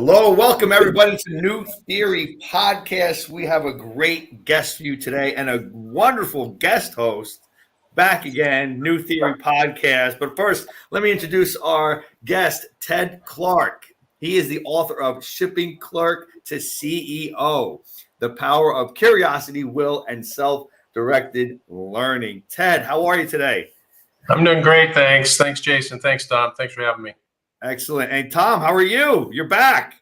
Hello, welcome everybody to New Theory Podcast. We have a great guest for you today and a wonderful guest host back again, New Theory Podcast. But first, let me introduce our guest, Ted Clark. He is the author of Shipping Clerk to CEO, The Power of Curiosity, Will, and Self-Directed Learning. Ted, how are you today? I'm doing great, thanks. Thanks, Jason. Thanks, Tom. Thanks for having me. Excellent. And Tom, how are you? You're back.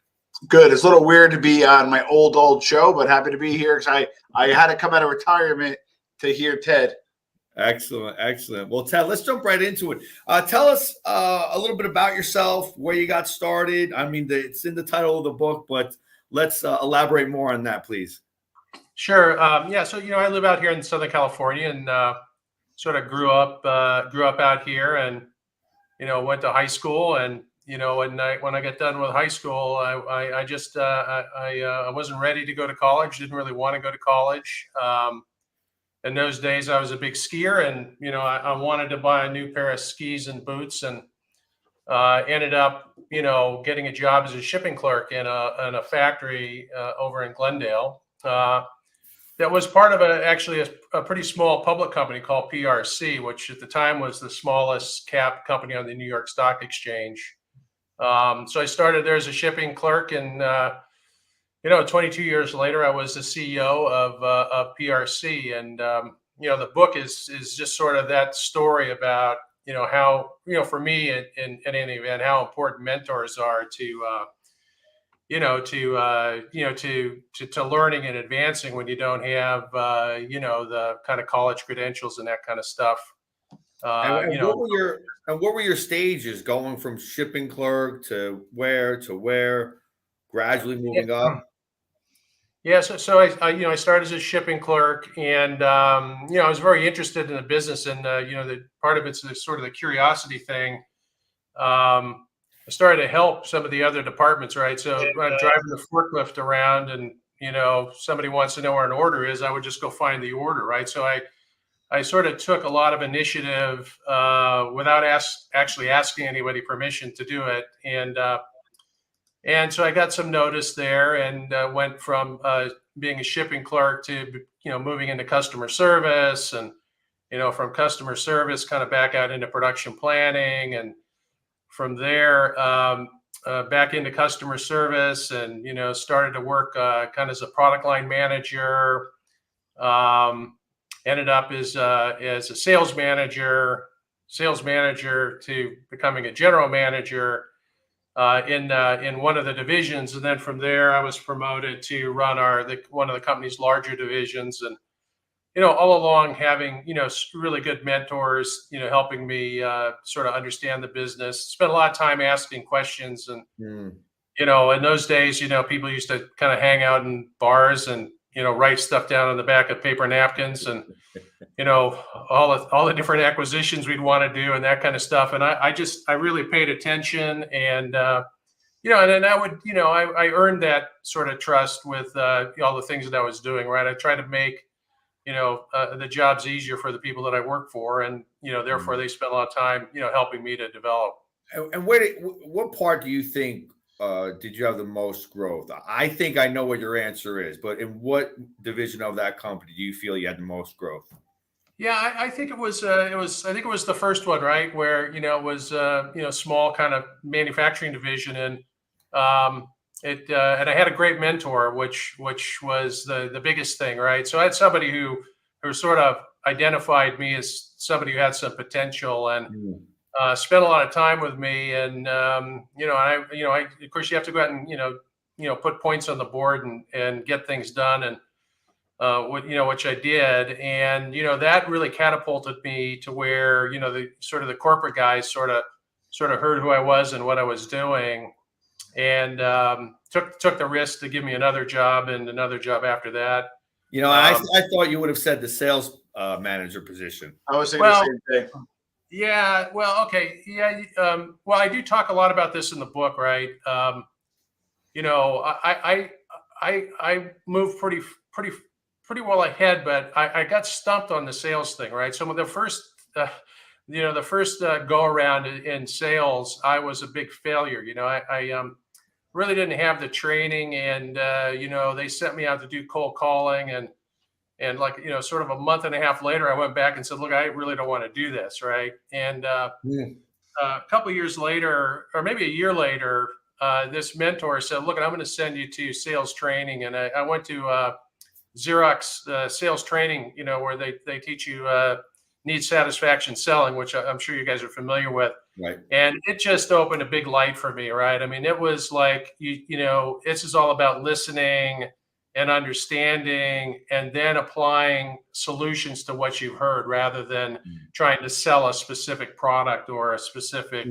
Good. It's a little weird to be on my old show, but happy to be here because I had to come out of retirement to hear Ted. Excellent. Well, Ted, let's jump right into it. Tell us a little bit about yourself, where you got started. I mean, it's in the title of the book, but let's elaborate more on that, please. Sure. So I live out here in Southern California and sort of grew up out here, and went to high school. And when I got done with high school, I wasn't ready to go to college. Didn't really want to go to college. In those days, I was a big skier, and I wanted to buy a new pair of skis and boots, and ended up getting a job as a shipping clerk in a factory over in Glendale. That was part of a pretty small public company called PRC, which at the time was the smallest cap company on the New York Stock Exchange. So I started there as a shipping clerk, and 22 years later, I was the CEO of PRC. And the book is just sort of that story about how for me in any event, how important mentors are to learning and advancing when you don't have the kind of college credentials and that kind of stuff. What were your stages going from shipping clerk to where, gradually moving up? Yeah, so I started as a shipping clerk, and I was very interested in the business, and the part of it's sort of the curiosity thing. I started to help some of the other departments, right? So I'm driving the forklift around, and somebody wants to know where an order is, I would just go find the order, right? So I sort of took a lot of initiative without actually asking anybody permission to do it, and so I got some notice there, and went from being a shipping clerk to moving into customer service, and from customer service kind of back out into production planning, and from there back into customer service, and started to work kind of as a product line manager. Ended up as a sales manager to becoming a general manager in one of the divisions, and then from there I was promoted to run one of the company's larger divisions. And all along having really good mentors helping me sort of understand the business. Spent a lot of time asking questions, and in those days people used to kind of hang out in bars and write stuff down on the back of paper napkins, and all the different acquisitions we'd want to do and that kind of stuff. And I really paid attention, and and then I earned that sort of trust with all the things that I was doing, right? I tried to make the jobs easier for the people that I work for, and therefore they spent a lot of time helping me to develop. And what part do you think did you have the most growth? I think I know what your answer is, but in what division of that company do you feel you had the most growth? Yeah, I think it was the first one, right? Where it was small kind of manufacturing division, and and I had a great mentor, which was the biggest thing, right? So I had somebody who sort of identified me as somebody who had some potential, and spent a lot of time with me. And I of course you have to go out and put points on the board and get things done, and which I did, and that really catapulted me to where the corporate guys sort of heard who I was and what I was doing, and took the risk to give me another job and another job after that. I thought you would have said the sales manager position. I was saying the same thing. Yeah. Well, okay. Yeah. Well, I do talk a lot about this in the book, right? I moved pretty well ahead, but I got stumped on the sales thing, right? So the first go around in sales, I was a big failure. really didn't have the training, and they sent me out to do cold calling, and like, sort of a month and a half later, I went back and said, look, I really don't want to do this, right? And a couple of years later, or maybe a year later, this mentor said, look, I'm going to send you to sales training. And I went to Xerox sales training, where they teach you need satisfaction selling, which I'm sure you guys are familiar with. Right. And it just opened a big light for me, right? I mean, it was like, this is all about listening and understanding, and then applying solutions to what you've heard, rather than trying to sell a specific product or a specific,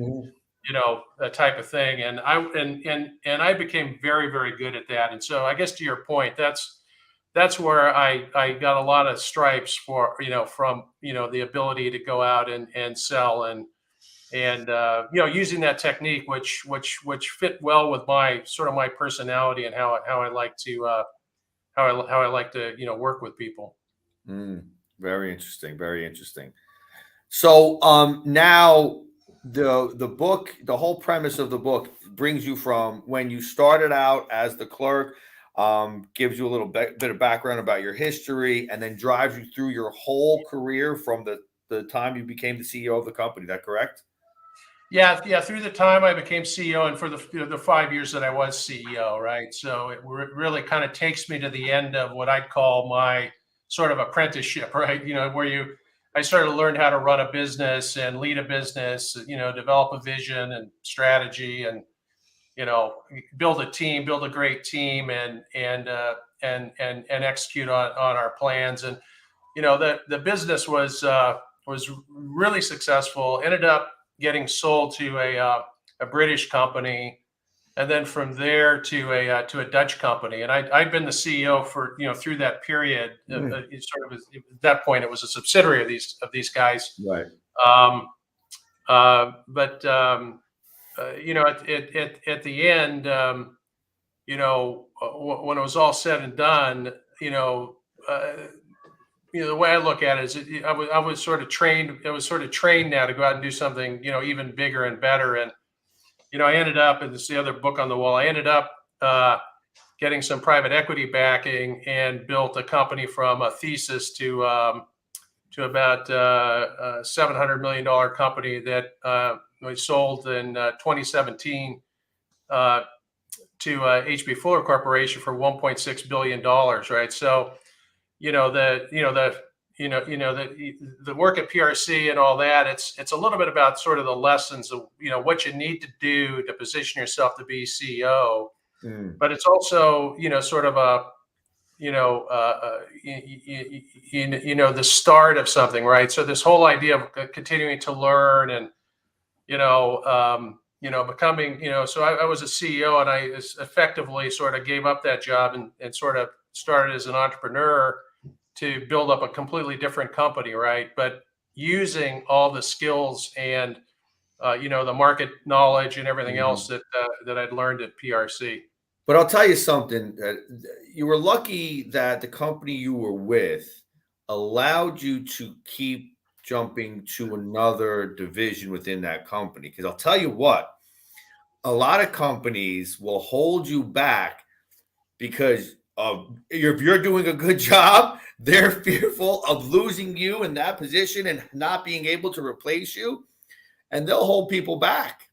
a type of thing. And I became very, very good at that. And so I guess to your point, that's where I got a lot of stripes for, from, the ability to go out and sell, and using that technique, which fit well with my sort of my personality, and how I like to how I like to work with people. Very interesting. Very interesting. So now the book, the whole premise of the book brings you from when you started out as the clerk, gives you a little bit of background about your history, and then drives you through your whole career from the time you became the CEO of the company. Is that correct? Yeah. Through the time I became CEO, and for the 5 years that I was CEO, right? So it really kind of takes me to the end of what I'd call my sort of apprenticeship, right? Where I started to learn how to run a business and lead a business, develop a vision and strategy, and build a team, build a great team, and execute on our plans. And the business was really successful. Ended up getting sold to a British company, and then from there to a Dutch company. And I'd been the CEO for through that period. It sort of at that point, it was a subsidiary of these guys. Right. But at the end, when it was all said and done, the way I look at it is, I was sort of trained. I was sort of trained now to go out and do something, even bigger and better. And I ended up, and this is the other book on the wall. I ended up getting some private equity backing, and built a company from a thesis to about a $700 million company that we sold in 2017 to H.B. Fuller Corporation for $1.6 billion. Right. So, the work at PRC and all that, it's a little bit about sort of the lessons of, what you need to do to position yourself to be CEO. But it's also, sort of a, the start of something, right? So this whole idea of continuing to learn, and, becoming, so I was a CEO, and I effectively sort of gave up that job, and sort of started as an entrepreneur to build up a completely different company, right? But using all the skills and, the market knowledge and everything else that I'd learned at PRC. But I'll tell you something, you were lucky that the company you were with allowed you to keep jumping to another division within that company. Because I'll tell you what, a lot of companies will hold you back because if you're doing a good job, they're fearful of losing you in that position and not being able to replace you, and they'll hold people back.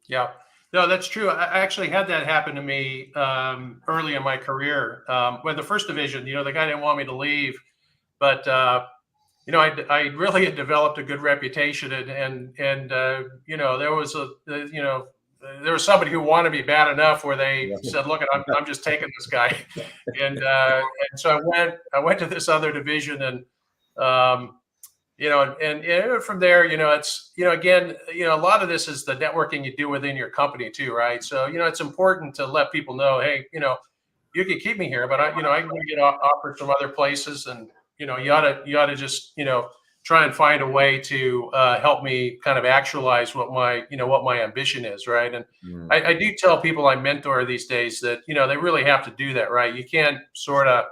Yeah. No, that's true. I actually had that happen to me early in my career. With the first division, the guy didn't want me to leave, but I really had developed a good reputation, and there was there was somebody who wanted me bad enough where they said, "Look, I'm just taking this guy," and so I went to this other division, and and from there, it's, again, a lot of this is the networking you do within your company too, right? So, it's important to let people know, hey, you can keep me here, but I can get offers from other places, and, you ought to just, try and find a way to help me kind of actualize what my ambition is, right? And I do tell people I mentor these days that, they really have to do that, right? You can't sort of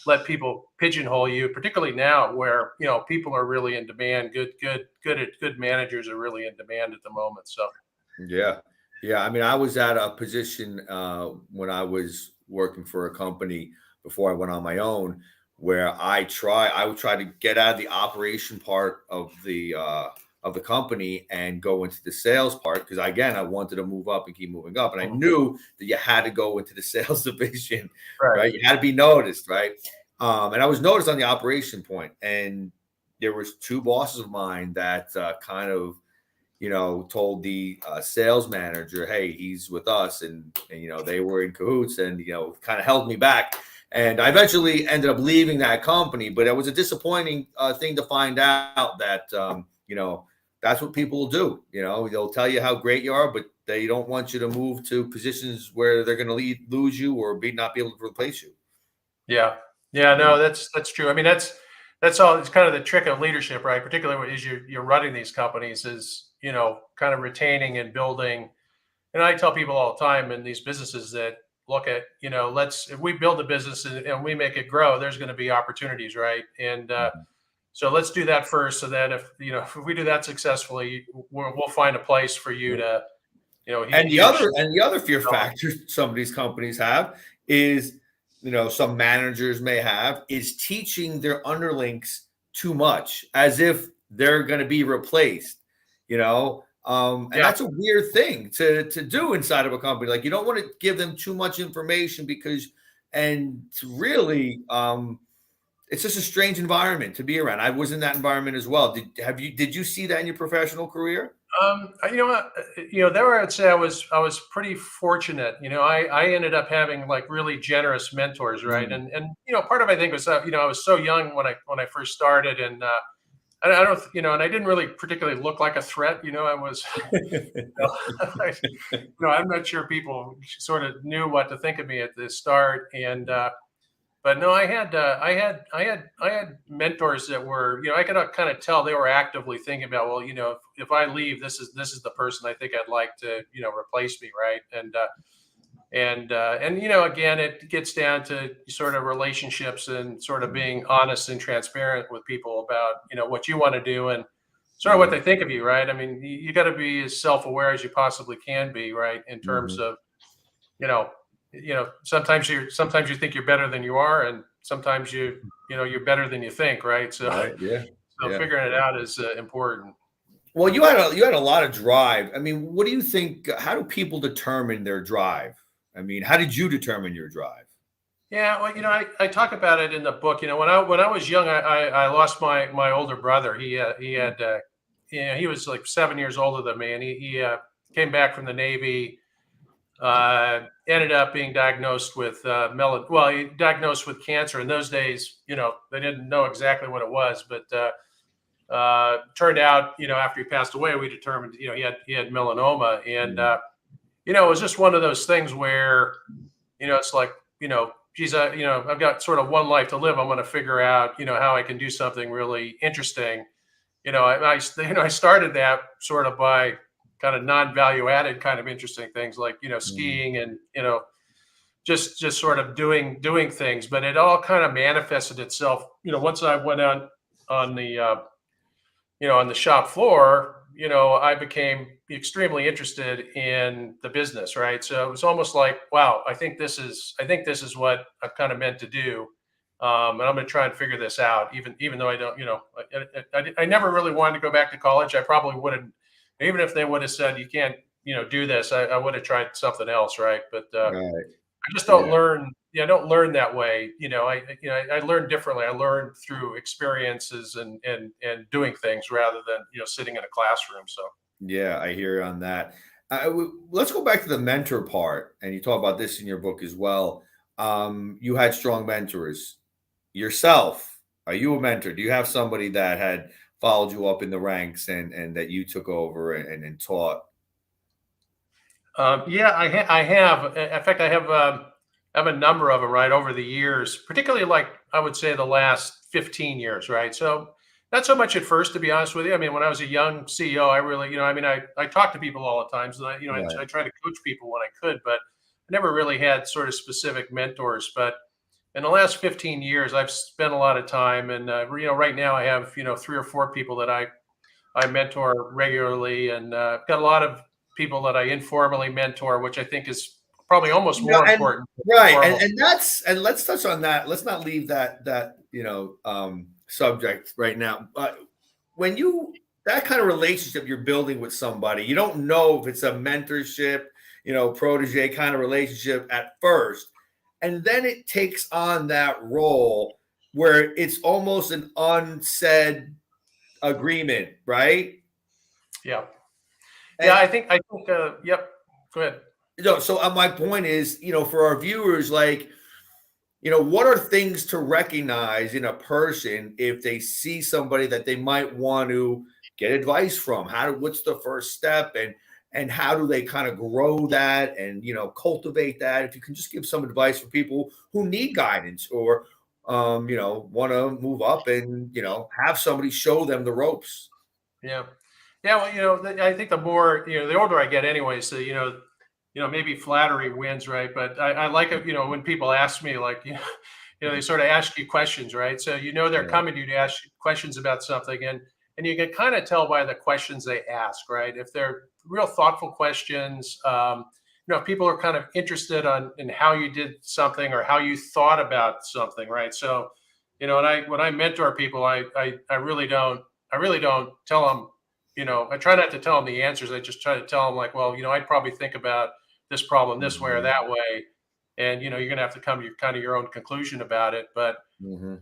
let people pigeonhole you, particularly now where, people are really in demand. Good managers are really in demand at the moment. So, yeah. Yeah, I mean, I was at a position when I was working for a company before I went on my own, where I would try to get out of the operation part of the company and go into the sales part because again, I wanted to move up and keep moving up, and I Mhm. knew that you had to go into the sales division, Right. right? You had to be noticed, right? And I was noticed on the operation point, and there was two bosses of mine that kind of told the sales manager, "Hey, he's with us," and they were in cahoots, and kind of held me back. And I eventually ended up leaving that company, but it was a disappointing thing to find out that that's what people will do. They'll tell you how great you are, but they don't want you to move to positions where they're going to lose you or not be able to replace you. Yeah. Yeah, Yeah. no, that's true. I mean, that's all. It's kind of the trick of leadership, right? Particularly as you're running these companies, is kind of retaining and building. And I tell people all the time in these businesses that look at, if we build a business and we make it grow, there's going to be opportunities, right? And Mhm. so let's do that first, so that if we do that successfully, we'll find a place for you Yeah. to, And the he or she. other fear factor some of these companies have is, some managers may have, is teaching their underlings too much, as if they're going to be replaced. And Yeah. that's a weird thing to do inside of a company. Like you don't want to give them too much information and to really, it's just a strange environment to be around. I was in that environment as well. Did you see that in your professional career? You know what? There I'd say I was pretty fortunate. I ended up having like really generous mentors, right? Mm. And part of I think was that I was so young when I first started, and I don't and I didn't really particularly look like a threat. I was, I'm not sure people sort of knew what to think of me at the start, and but no, I had mentors that were, I could kind of tell they were actively thinking about, well, if I leave, this is the person I think I'd like to, replace me, right? And again, it gets down to sort of relationships and sort of being honest and transparent with people about, what you want to do and sort of what Mhm. they think of you, right? I mean, you got to be as self-aware as you possibly can be, right? In terms Mhm. of, you know, sometimes you think you're better than you are, and sometimes you're better than you think, right? So Right. Yeah. so Yeah. figuring it out is important. Well, you had a lot of drive. I mean, what do you think? How do people determine their drive? I mean, how did you determine your drive? Yeah, well, I talk about it in the book. When I was young, I lost my older brother. He Mm. had he was like 7 years older than me, and he came back from the Navy. Ended up being diagnosed with he diagnosed with cancer. In those days, they didn't know exactly what it was, but turned out, after he passed away, we determined, he had melanoma, and Mm. it was just one of those things where, it's like, geez, I've got sort of one life to live. I'm going to figure out, how I can do something really interesting. I started that sort of by kind of non-value added kind of interesting things like, Mm. skiing and, just sort of doing things, but it all kind of manifested itself, once I went on the, on the shop floor. I became extremely interested in the business, right? So it was almost like, wow, I think this is what I'm kind of meant to do. And I'm going to try and figure this out, even though I don't, I never really wanted to go back to college. I probably wouldn't, even if they would have said you can't, do this. I would have tried something else, right? But Right. I just don't Yeah. learn. Yeah, I don't learn that way. I learn differently. I learn through experiences and doing things rather than sitting in a classroom. So Yeah, I hear you on that. Let's go back to the mentor part, and you talk about this in your book as well. You had strong mentors yourself. Are you a mentor? Do you have somebody that had followed you up in the ranks and that you took over and taught? yeah, I have. In fact, I have a number of them right over the years, particularly like I would say the last 15 years, right? So not so much at first, to be honest with you. I mean, when I was a young CEO, I really, I mean, I talk to people all the time, so I Right. try to coach people when I could, but I never really had sort of specific mentors. But in the last 15 years, I've spent a lot of time, and right now I have 3 or 4 people that I mentor regularly, and got a lot of people that I informally mentor, which I think is probably almost more important. Right. And let's touch on that. Let's not leave that subject right now. But when that kind of relationship you're building with somebody, you don't know if it's a mentorship, protege kind of relationship at first. And then it takes on that role where it's almost an unsaid agreement, right? Yeah. And, I think, yep. Go ahead. So my point is, for our viewers, like, what are things to recognize in a person if they see somebody that they might want to get advice from? What's the first step, and how do they kind of grow that and cultivate that? If you can just give some advice for people who need guidance or want to move up and have somebody show them the ropes. Yeah. Well, I think the more the older I get, anyway. So maybe flattery wins, right? But I like it, when people ask me, like, they sort of ask you questions, right? So they're coming to you to ask you questions about something, and you can kind of tell by the questions they ask, right? If they're real thoughtful questions, if people are kind of interested in how you did something or how you thought about something, right? So, when I mentor people, I really don't tell them, I try not to tell them the answers. I just try to tell them, like, well, I'd probably think about this problem this way or that way, and you're going to have to come to kind of your own conclusion about it. But the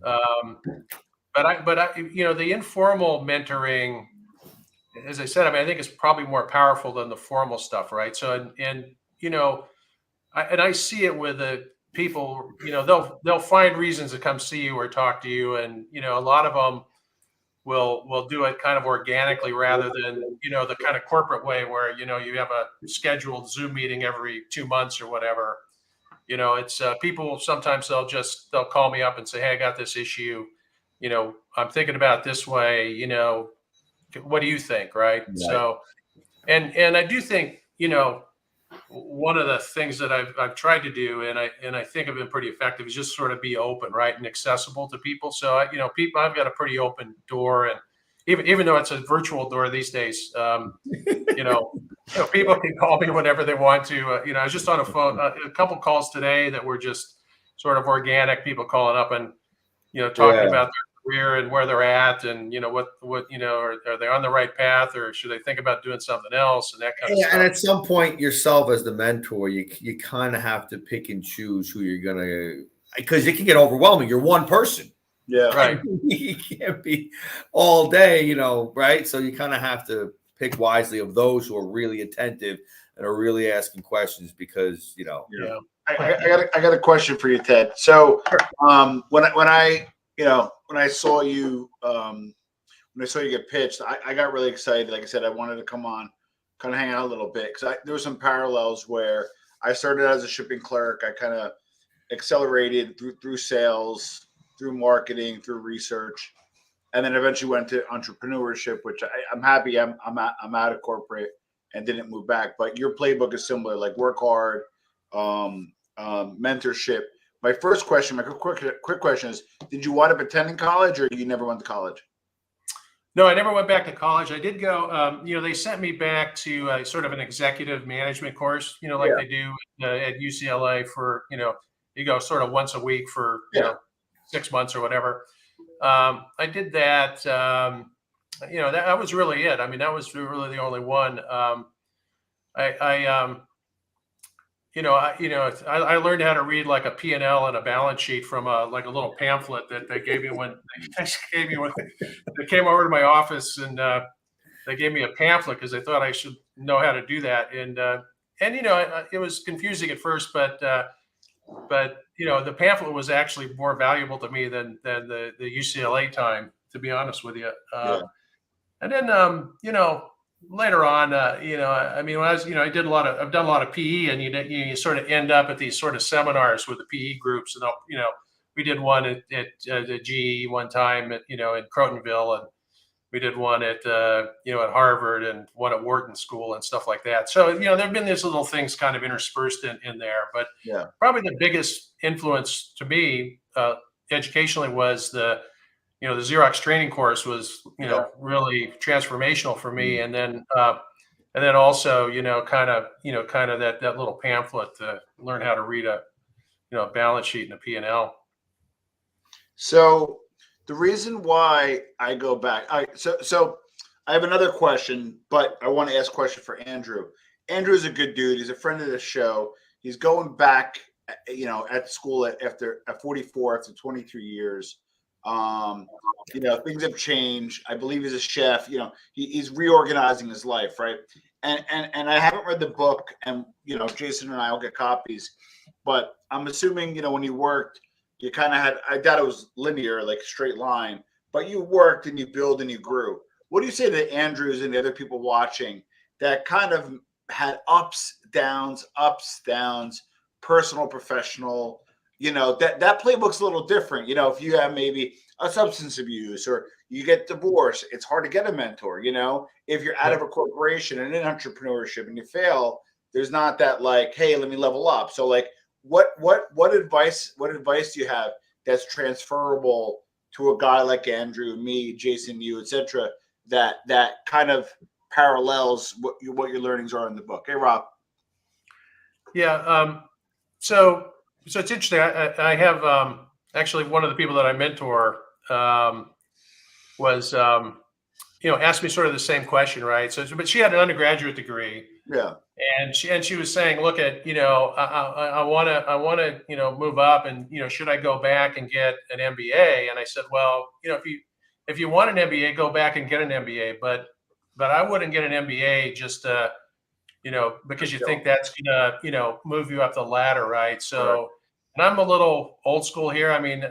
informal mentoring, as I said, I think it's probably more powerful than the formal stuff, right? So I see it with the people. They'll find reasons to come see you or talk to you, and a lot of them will do it kind of organically rather than the kind of corporate way where you have a scheduled Zoom meeting every 2 months or whatever. It's people sometimes they'll call me up and say, hey, I got this issue, I'm thinking about it this way, what do you think, right? So and I do think one of the things that I've tried to do, and I think have been pretty effective, is just sort of be open, right, and accessible to people. So I've got a pretty open door, and even though it's a virtual door these days, people can call me whenever they want to. I was just on a phone, a couple calls today that were just sort of organic, people calling up and talking about their career and where they're at, and what are they on the right path, or should they think about doing something else, and that kind of stuff. And at some point, yourself as the mentor, you kind of have to pick and choose who you're gonna, because it can get overwhelming. You're one person, right? You can't be all day, right? So you kind of have to pick wisely of those who are really attentive and are really asking questions, because I got a question for you, Ted. So when I saw you get pitched, I got really excited. Like I said, I wanted to come on, kind of hang out a little bit, because there were some parallels where I started as a shipping clerk. I kind of accelerated through sales, through marketing, through research, and then eventually went to entrepreneurship, which I'm happy I'm out of corporate and didn't move back. But your playbook is similar, like work hard, mentorship. My first question, my quick question is, did you wind up attending college, or you never went to college? No, I never went back to college. I did go, they sent me back to sort of an executive management course, like they do at UCLA for, you go sort of once a week for, 6 months or whatever. I did that. That was really it. That was really the only one. I learned how to read like a P&L and a balance sheet from a little pamphlet that they gave me when they came over to my office, and they gave me a pamphlet because they thought I should know how to do that. And it was confusing at first, but the pamphlet was actually more valuable to me than the UCLA time, to be honest with you. And then later on, when I was, I've done a lot of PE, and you sort of end up at these sort of seminars with the PE groups, and we did one at GE one time in Crotonville, and we did one at Harvard, and one at Wharton School and stuff like that. So there've been these little things kind of interspersed in there, but probably the biggest influence to me educationally was the Xerox training course was really transformational for me. And then and then also, kind of that little pamphlet to learn how to read a, balance sheet and a P&L. So the reason why I go back, so I have another question, but I want to ask a question for Andrew. Andrew's a good dude. He's a friend of the show. He's going back, at school at 44 after 23 years. Things have changed. I believe he's a chef. He's reorganizing his life, right? And I haven't read the book, and Jason and I will get copies, but I'm assuming when you worked, you kind of had. I doubt it was linear, like straight line, but you worked and you built and you grew. What do you say to Andrews and the other people watching that kind of had ups, downs, personal, professional? That playbook's a little different. If you have maybe a substance abuse or you get divorced, it's hard to get a mentor. If you're out of a corporation and in entrepreneurship and you fail, there's not that like, hey, let me level up. So like, what advice do you have that's transferable to a guy like Andrew, me, Jason, you, etc., that kind of parallels what your learnings are in the book? Hey, Rob. Yeah. So it's interesting. I have actually one of the people that I mentor was asked me sort of the same question, right? So, but she had an undergraduate degree. Yeah. And she was saying, look at, I want to move up, and should I go back and get an MBA? And I said, well, if you want an MBA, go back and get an MBA, but I wouldn't get an MBA just because you think that's gonna move you up the ladder, right? So, and I'm a little old school here. I mean,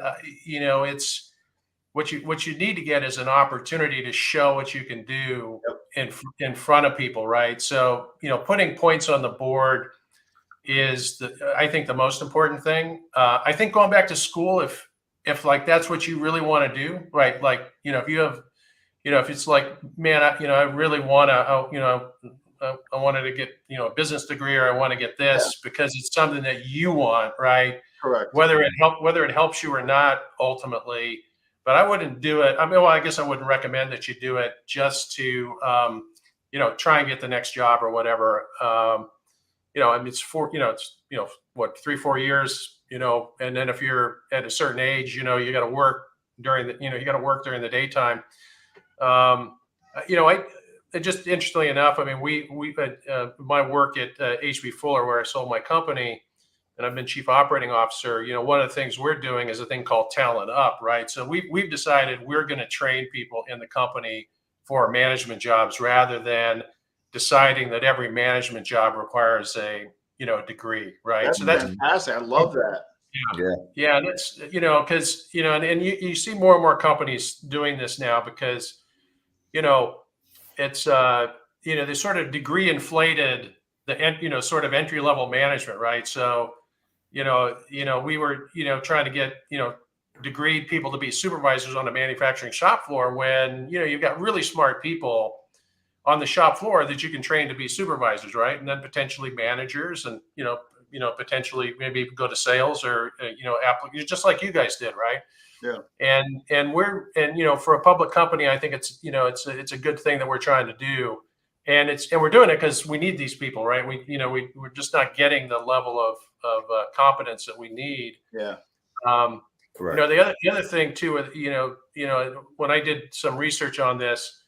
it's what you need to get is an opportunity to show what you can do in front of people, right? So, putting points on the board is I think the most important thing. I think going back to school, if like that's what you really want to do, right? Like, if you have, if it's like, man, I really want to, I wanted to get, a business degree, or I want to get this because it's something that you want, right? Correct. Whether it helps you or not, ultimately. But I wouldn't do it. I mean, well, I guess I wouldn't recommend that you do it just to, try and get the next job or whatever. I mean, it's what, 3-4 years, and then if you're at a certain age, you got to work during the daytime. Just interestingly enough, I mean, we my work at H.B. Fuller, where I sold my company, and I've been chief operating officer. One of the things we're doing is a thing called Talent Up, right? So we've decided we're going to train people in the company for management jobs rather than deciding that every management job requires a degree, right? That's fantastic. I love that. Yeah, and it's because and you see more and more companies doing this now because it's they sort of degree inflated the sort of entry level management, right? So we were trying to get degreed people to be supervisors on a manufacturing shop floor when you've got really smart people on the shop floor that you can train to be supervisors, right? And then potentially managers, and potentially maybe go to sales or just like you guys did, right? Yeah. And for a public company, I think it's a good thing that we're trying to do, and we're doing it because we need these people, right? We're just not getting the level of competence that we need. Yeah. Correct. The other thing too, when I did some research on this,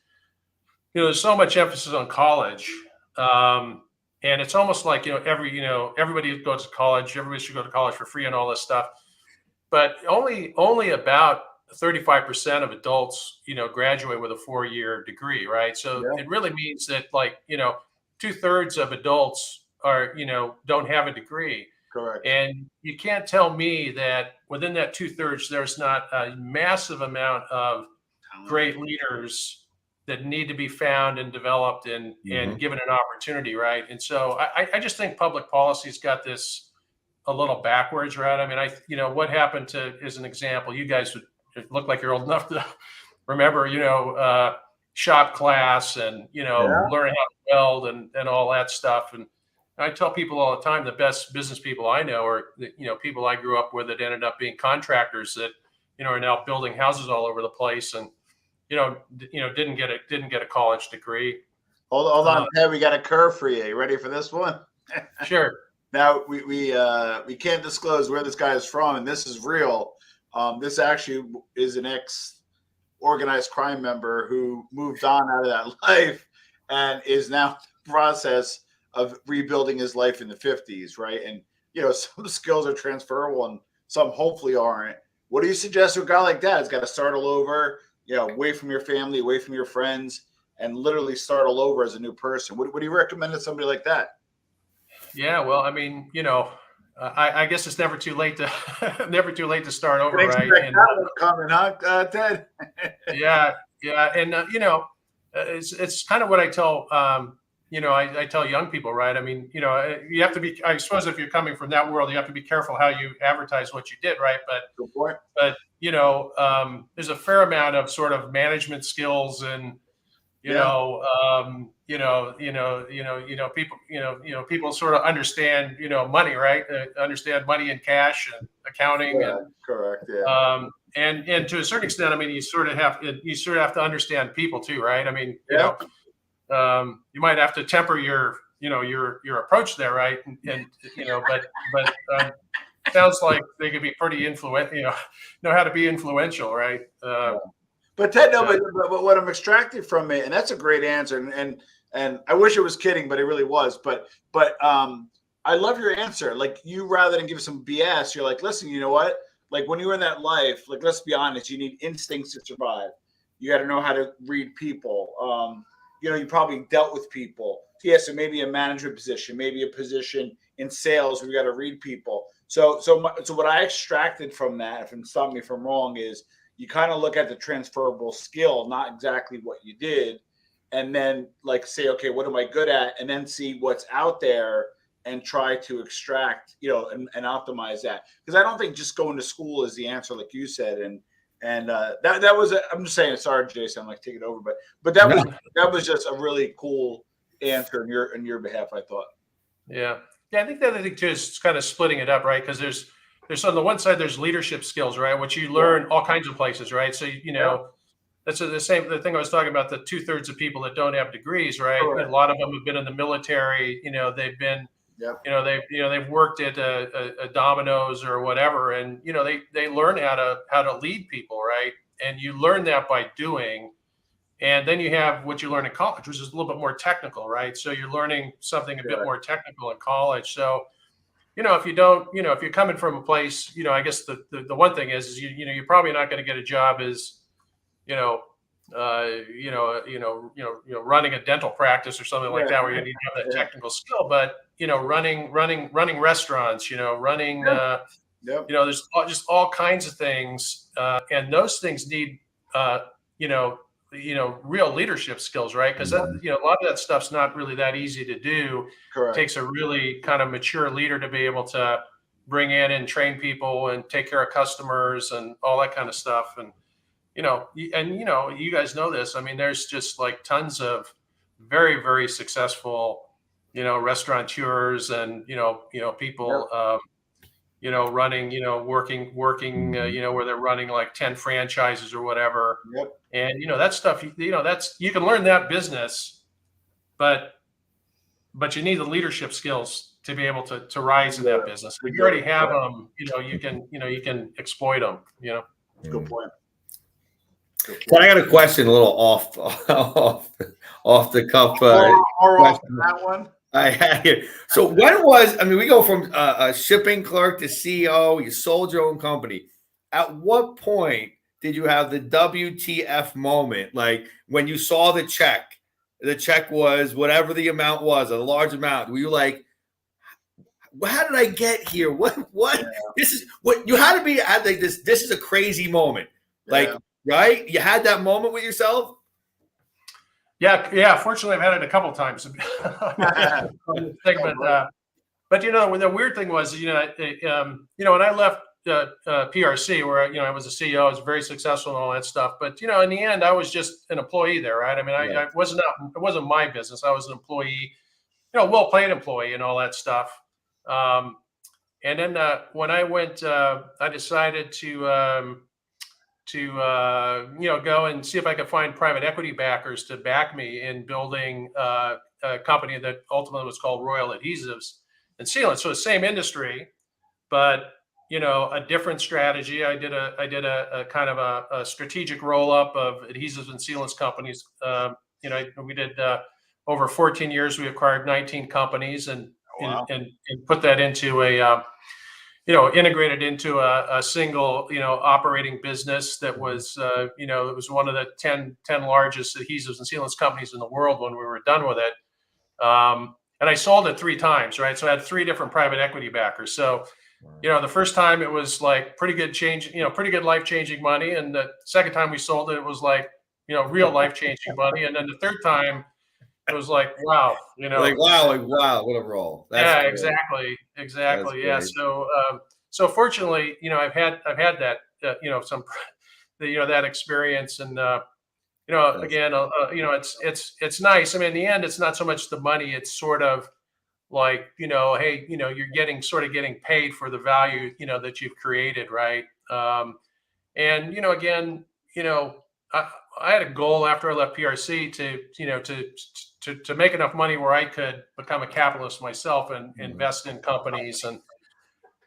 there's so much emphasis on college, and it's almost like everybody goes to college, everybody should go to college for free and all this stuff, but only about 35% of adults graduate with a 4-year degree, right? So it really means that 2/3 of adults are don't have a degree. Correct. And you can't tell me that within that 2/3 there's not a massive amount of great leaders that need to be found and developed and given an opportunity, right? And so I just think public policy's got this a little backwards, right? I mean, what happened to, as an example, you guys would look like you're old enough to remember, shop class and, learning how to weld and all that stuff. And I tell people all the time, the best business people I know are, people I grew up with that ended up being contractors that, are now building houses all over the place and, didn't get a college degree. Hold on, Ted. We got a curve for you. You ready for this one? Sure. Now we can't disclose where this guy is from, and this is real. This actually is an ex-organized crime member who moved on out of that life and is now in the process of rebuilding his life in the 50s, right? And some skills are transferable and some hopefully aren't. What do you suggest to a guy like that? He's got to start all over, away from your family, away from your friends, and literally start all over as a new person. What do you recommend to somebody like that? Yeah, well, I mean, I guess it's never too late to start over, right? And coming, huh, Ted? yeah, and it's kind of what I tell I tell young people, right? I mean, you have to be. I suppose if you're coming from that world, you have to be careful how you advertise what you did, right? Good point. But there's a fair amount of sort of management skills and people sort of understand, money, right? Understand money and cash and accounting. Correct. Yeah. And to a certain extent, I mean, you sort of have to understand people too, right? I mean, you might have to temper your approach there, right? And but sounds like they could be pretty influential, know how to be influential, right? But Ted, no, but what I'm extracting from it, and that's a great answer, and I wish it was kidding, but it really was. But I love your answer. Like, you, rather than give some BS, you're like, listen, you know what? Like, when you're in that life, like, let's be honest, you need instincts to survive. You got to know how to read people. You probably dealt with people. Yeah, so maybe a management position, maybe a position in sales where you got to read people. So what I extracted from that, if stop me if I'm wrong, is you kind of look at the transferable skill, not exactly what you did, and then like say, okay, what am I good at? And then see what's out there and try to extract, and optimize that. Because I don't think just going to school is the answer, like you said. And that was I'm just saying, sorry, Jason, I'm like taking over, but that was just a really cool answer in your behalf, I thought. Yeah. I think the other thing too is kind of splitting it up, right? Because there's on the one side, there's leadership skills, right, which you learn all kinds of places, right? So that's the thing I was talking about, the 2/3 of people that don't have degrees, right? A lot of them have been in the military. They've been they've worked at a Domino's or whatever, and they learn how to lead people, right? And you learn that by doing. And then you have what you learn in college, which is a little bit more technical, right? So you're learning something a bit more technical in college. So if you don't, if you're coming from a place, I guess the one thing is you're probably not going to get a job as, running a dental practice or something like that, where you need to have that technical skill. But running restaurants, running, there's just all kinds of things, and those things need, real leadership skills, right? Because a lot of that stuff's not really that easy to do. Correct. It takes a really kind of mature leader to be able to bring in and train people and take care of customers and all that kind of stuff. And you guys know this. I mean, there's just like tons of very, very successful restaurateurs and people running, working, where they're running like 10 franchises or whatever. Yep. And, that stuff, you can learn that business, but you need the leadership skills to be able to rise in that business. If you already have them, you can exploit them, Good point. So I got a question, a little off the cuff. More off than that one. I had it. So we go from a shipping clerk to CEO. You sold your own company. At what point did you have the WTF moment? Like when you saw the check was whatever the amount was, a large amount. Were you like, how did I get here? What? Yeah. This is what you had to be at, like this. This is a crazy moment. Like, right? You had that moment with yourself? Yeah. Fortunately, I've had it a couple of times. But the weird thing was, when I left PRC, where I was a CEO, I was very successful and all that stuff. But in the end, I was just an employee there, right? I mean, it wasn't my business. I was an employee, well-paid employee and all that stuff. And then when I went, I decided to go and see if I could find private equity backers to back me in building a company that ultimately was called Royal Adhesives and Sealants. So the same industry, but a different strategy. I did a kind of a strategic roll up of adhesives and sealants companies. We did over 14 years. We acquired 19 companies and put that into integrated into a single, operating business that was, it was one of the 10 largest adhesives and sealants companies in the world when we were done with it. And I sold it 3 times, right? So I had 3 different private equity backers. So, the first time it was like pretty good change, pretty good life-changing money. And the second time we sold it, it was like, real life-changing money. And then the third time it was like, wow, wow, what a roll. That's great. exactly. That's Yeah. great. So fortunately, I've had that, that experience. And, again, it's nice. I mean, in the end, it's not so much the money. It's sort of like, hey, you're getting paid for the value, that you've created. Right. And, again, I had a goal after I left PRC to make enough money where I could become a capitalist myself and invest in companies. And,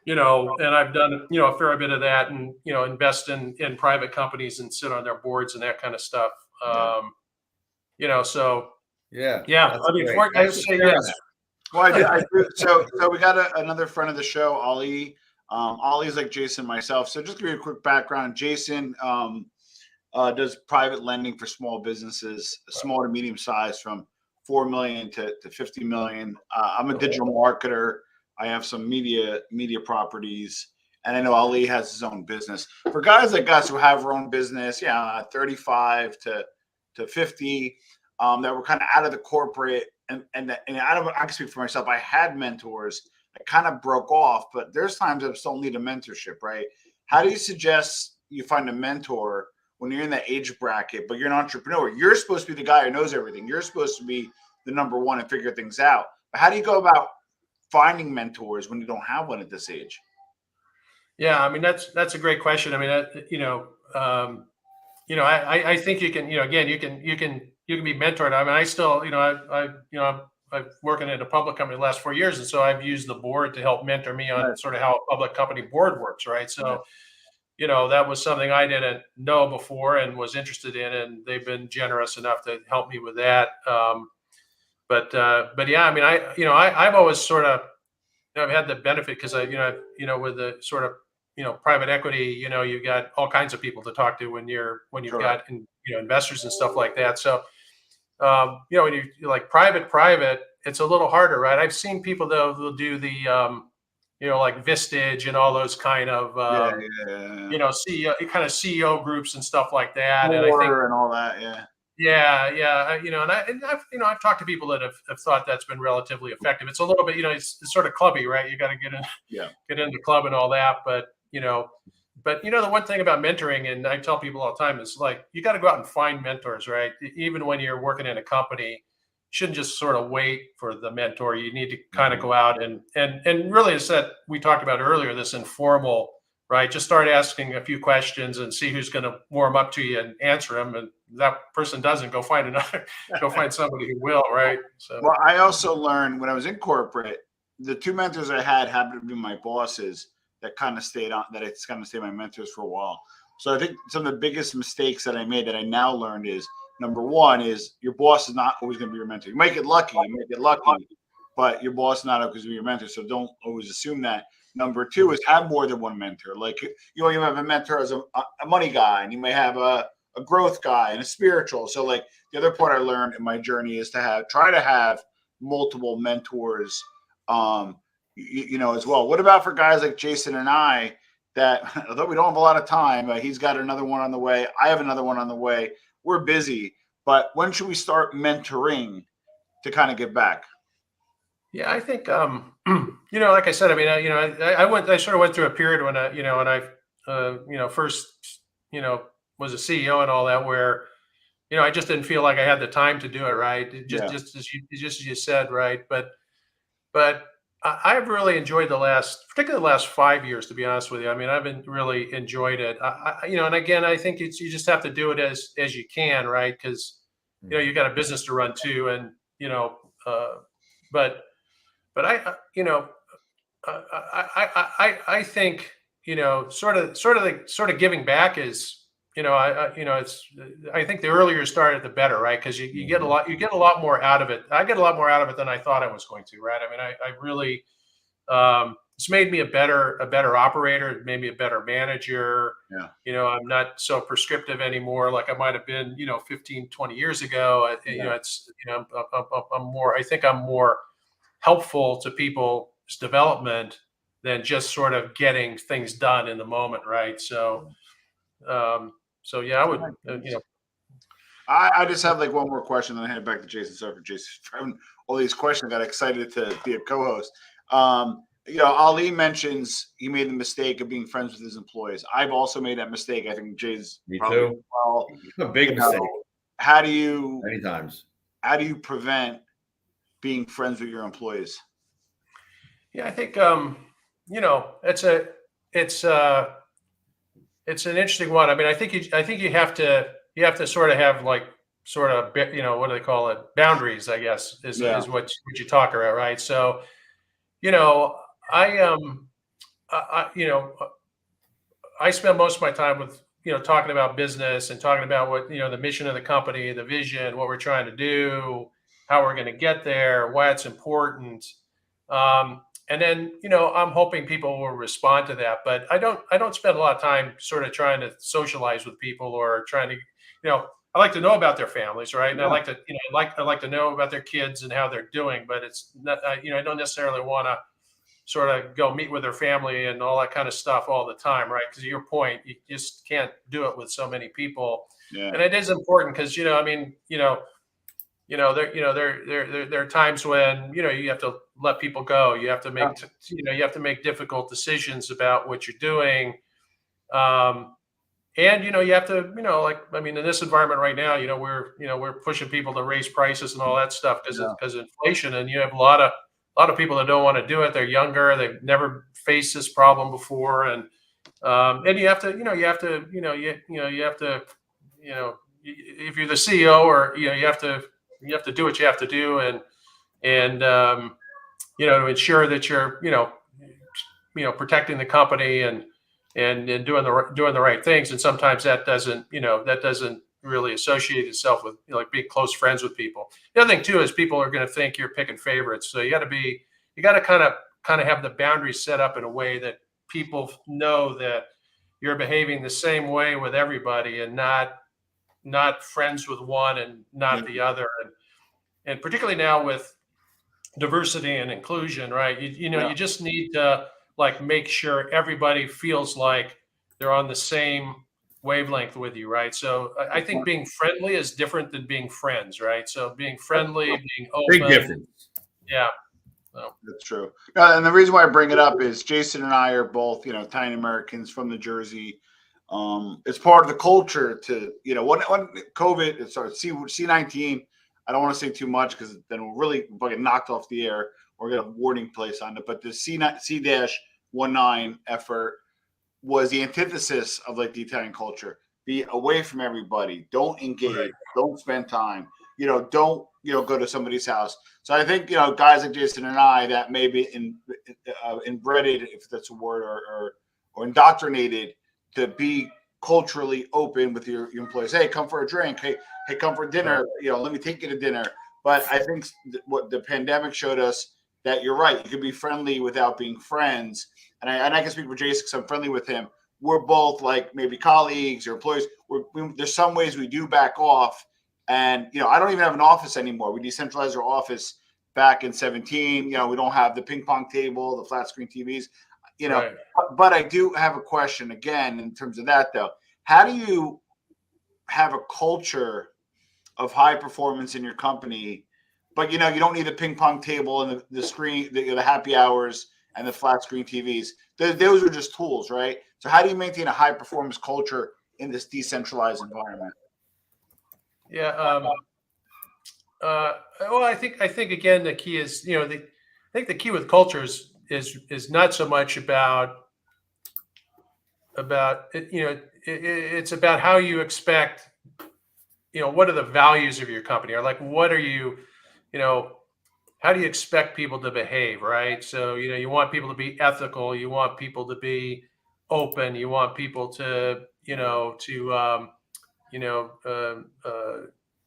and I've done, a fair bit of that, and, invest in private companies and sit on their boards and that kind of stuff. So yeah, I mean, I would say yes. Well, I do. So we got another friend of the show, Ali. Ali's like Jason, myself. So just give you a quick background. Jason does private lending for small businesses, small to medium size, from 4 million to 50 million. I'm a digital marketer. I have some media properties, and I know Ali has his own business. For guys like us who have our own business, 35 to 50, that were kind of out of the corporate. And I can speak for myself. I had mentors. I kind of broke off, but there's times I still need a mentorship, right? How do you suggest you find a mentor when you're in that age bracket, but you're an entrepreneur? You're supposed to be the guy who knows everything. You're supposed to be the number one and figure things out. But how do you go about finding mentors when you don't have one at this age? Yeah, I mean, that's a great question. I mean, I think you can, again, you can be mentored. I mean, I still, I'm working in a public company the last 4 years. And so I've used the board to help mentor me on sort of how a public company board works. Right. So, that was something I didn't know before and was interested in, and they've been generous enough to help me with that. But yeah, I mean, I've always sort of, I've had the benefit because with the sort of, private equity, you've got all kinds of people to talk to when you've got, investors and stuff like that. So, when you're like private, it's a little harder, right? I've seen people though who'll do the, like Vistage and all those kind of, CEO kind of CEO groups and stuff like that. And I think, and all that, yeah. And I've talked to people that have thought that's been relatively effective. It's a little bit, it's sort of clubby, right? You got to get in the club and all that. But the one thing about mentoring, and I tell people all the time, is like, you got to go out and find mentors, right? Even when you're working in a company, you shouldn't just sort of wait for the mentor. You need to kind of go out and really, as that we talked about earlier, this informal, right? Just start asking a few questions and see who's going to warm up to you and answer them. And that person doesn't, go find somebody who will, right? So, well, I also learned when I was in corporate, the 2 mentors I had happened to be my bosses that kind of stayed on, that it's kind of stayed my mentors for a while. So I think some of the biggest mistakes that I made that I now learned is, number one is your boss is not always going to be your mentor. You might get lucky, but your boss is not always going to be your mentor. So don't always assume that. Number two is have more than one mentor. Like, you have a mentor as a money guy, and you may have a growth guy and a spiritual. So like the other part I learned in my journey is to try to have multiple mentors, as well. What about for guys like Jason and I that, although we don't have a lot of time, he's got another one on the way. I have another one on the way. We're busy, but when should we start mentoring to kind of get back? Yeah, I think, like I said, I mean, I sort of went through a period when I first, was a CEO and all that, where, I just didn't feel like I had the time to do it. Right. Just as you said. Right. But, I've really enjoyed particularly the last 5 years, to be honest with you. I mean, I've been really enjoyed it. And again, I think you just have to do it as you can, right? Because you got a business to run too, and uh, but I think sort of giving back is it's I think the earlier you started the better, right? Because you get a lot more out of it. I get a lot more out of it than I thought I was going to, right? I mean, I really it's made me a better operator. It made me a better manager. Yeah. I'm not so prescriptive anymore like I might have been 15, 20 years ago. I'm more, I think I'm more helpful to people's development than just sort of getting things done in the moment, right? So yeah, I would I just have like one more question, then I hand it back to Jason. Sorry for Jason for having all these questions. I got excited to be a co-host. Ali mentions he made the mistake of being friends with his employees. I've also made that mistake. I think Jay's Me probably too. well. A big mistake. How do you Many times. How do you prevent being friends with your employees? Yeah, I think it's an interesting one. I mean, I think you have to sort of have like what do they call it, boundaries, I guess is what you talk about, right? So I I spend most of my time with talking about business and talking about what the mission of the company, the vision, what we're trying to do, how we're going to get there, why it's important. And then I'm hoping people will respond to that, but I don't spend a lot of time sort of trying to socialize with people or trying to I like to know about their families, right? And I like to I like to know about their kids and how they're doing, but it's not I don't necessarily want to sort of go meet with their family and all that kind of stuff all the time, right? Because your point, you just can't do it with so many people. Yeah. And it is important because I mean there are times when you have to let people go. You have to make you have to make difficult decisions about what you're doing. And you have to like, I mean, in this environment right now, we're pushing people to raise prices and all that stuff because of inflation, and you have a lot of people that don't want to do it. They're younger, they've never faced this problem before, and you have to if you're the CEO, or you have to do what you have to do, and to ensure that you're protecting the company and doing the right things. And sometimes that doesn't really associate itself with like being close friends with people. The other thing too is people are going to think you're picking favorites, so you got to kind of have the boundaries set up in a way that people know that you're behaving the same way with everybody, and not friends with one and not the other. And particularly now with diversity and inclusion, right? You just need to like make sure everybody feels like they're on the same wavelength with you, right? So I think being friendly is different than being friends, right? So being friendly, being open, Big difference. Yeah. So. That's true. And the reason why I bring it up is Jason and I are both, Italian Americans from New Jersey. It's part of the culture to, when COVID started, C-19, I don't want to say too much because then we'll really get knocked off the air or get a warning place on it. But the C-19 effort was the antithesis of like the Italian culture. Be away from everybody. Don't engage. Right. Don't spend time. Don't go to somebody's house. So I think guys like Jason and I that may be inbred, if that's a word, or indoctrinated to be culturally open with your employees. Hey, come for a drink. Hey, come for dinner. Let me take you to dinner. But I think what the pandemic showed us that you're right. You can be friendly without being friends. And I can speak for Jason because I'm friendly with him. We're both like maybe colleagues or employees. There's some ways we do back off. And, I don't even have an office anymore. We decentralized our office back in 2017. We don't have the ping pong table, the flat screen TVs, right. But I do have a question again, in terms of that though. How do you have a culture of high performance in your company, but, you don't need the ping pong table and the screen, the happy hours and the flat screen TVs. Those are just tools, right? So how do you maintain a high performance culture in this decentralized environment? Yeah. Well, I think again the key is think the key with culture is not so much about it's about how you expect, what are the values of your company, or like, what are you, how do you expect people to behave, right? So, you want people to be ethical, you want people to be open, you want people to,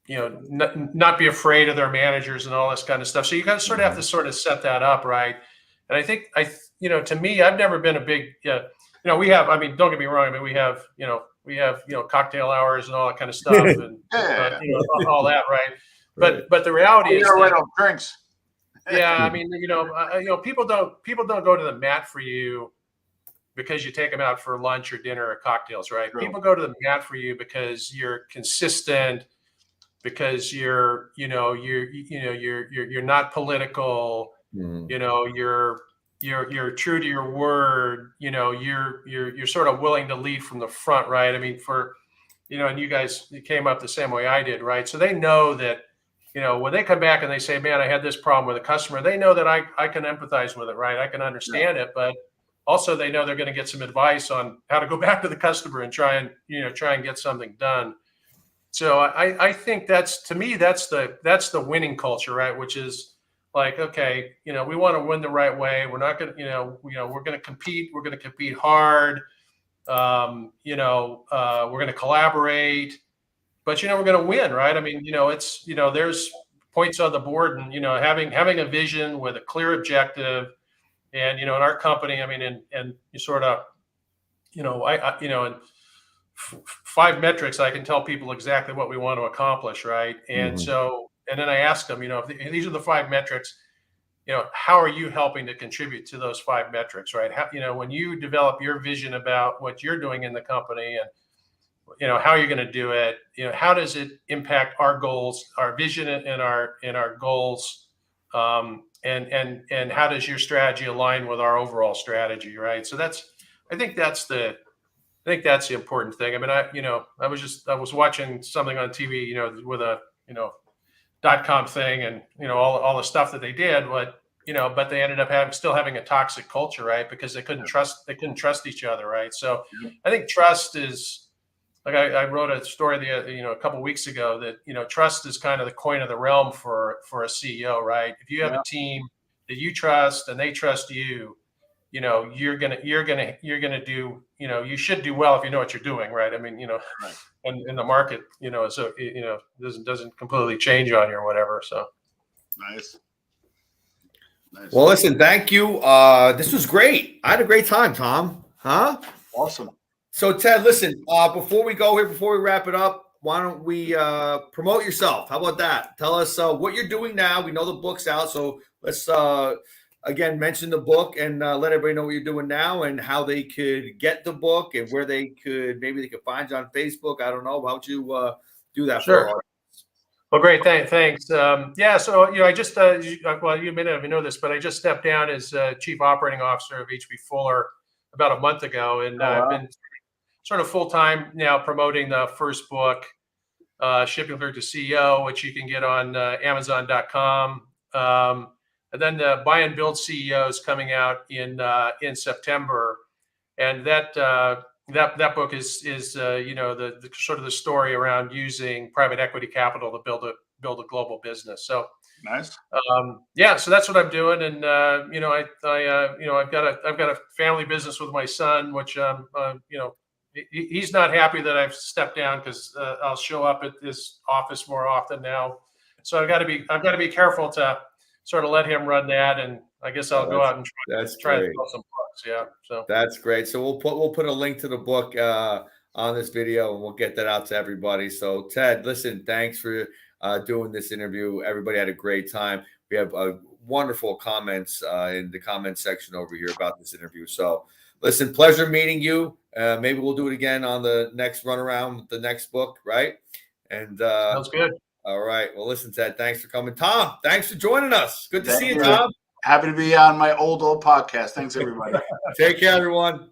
not be afraid of their managers and all this kind of stuff. So you kind of sort of have to sort of set that up, right? And I think to me, I've never been a big, we have, I mean, don't get me wrong. I mean, we have cocktail hours and all that kind of stuff, and all that, right? But the reality is that, drinks. yeah, I mean, people don't go to the mat for you because you take them out for lunch or dinner or cocktails, right? True. People go to the mat for you because you're consistent, because you're not political, you're true to your word, you're sort of willing to lead from the front, right? I mean, and you guys came up the same way I did, right? So they know that, when they come back and they say, man, I had this problem with a customer, they know that I can empathize with it, right? I can understand it, but also they know they're going to get some advice on how to go back to the customer and try and get something done. So I think that's the winning culture, right? Which is like, okay, we want to win the right way. We're not going to, we're going to compete. We're going to compete hard. We're going to collaborate, but we're going to win, right? I mean, it's there's points on the board, and having a vision with a clear objective, and in our company, I mean, and you sort of, in 5 metrics, I can tell people exactly what we want to accomplish, right? And so, and then I ask them, if these are the 5 metrics, how are you helping to contribute to those 5 metrics, right? How, when you develop your vision about what you're doing in the company, and how you're going to do it, how does it impact our goals, our vision, and our goals, and how does your strategy align with our overall strategy, right? So I think that's the important thing. I mean, I was watching something on TV, with a .com thing, and all the stuff that they did, but they ended up still having a toxic culture, right? Because they couldn't trust each other, right? So I think trust is, like, I wrote a story a couple of weeks ago that trust is kind of the coin of the realm for a CEO, right? If you have a team that you trust and they trust you, you're gonna do, you should do well if you know what you're doing, right? I mean, Right. and the market, so doesn't completely change on you or whatever. So Nice. Well, listen, thank you. This was great. I had a great time, Tom. Huh? Awesome. So, Ted, listen, before we go here, before we wrap it up, why don't we promote yourself? How about that? Tell us what you're doing now. We know the book's out, so let's again mention the book and let everybody know what you're doing now and how they could get the book and where they could find you on Facebook. I don't know. How would you do that? Sure. For Well, great. Thanks. Yeah. So, I just, well, you may not even know this, but I just stepped down as Chief Operating Officer of H.B. Fuller about a month ago. And I've been sort of full-time now promoting the first book, Shipping Clerk to CEO, which you can get on Amazon.com. And then the Buy and Build CEO is coming out in September. And that book is the sort of the story around using private equity capital to build a global business. So nice. Yeah, so that's what I'm doing, and I've got a family business with my son, which he's not happy that I've stepped down, because I'll show up at his office more often now. So I've got to be careful to sort of let him run that, and I guess I'll go out and try to sell some books. Yeah, so that's great. So we'll put a link to the book on this video, and we'll get that out to everybody. So Ted, listen, thanks for doing this interview. Everybody had a great time. We have wonderful comments in the comment section over here about this interview. So listen, pleasure meeting you. Maybe we'll do it again on the next run around with the next book, right? And sounds good. All right. Well, listen, Ted, thanks for coming. Tom, thanks for joining us. Good to see you, Tom. Happy to be on my old podcast. Thanks, everybody. Take care, everyone.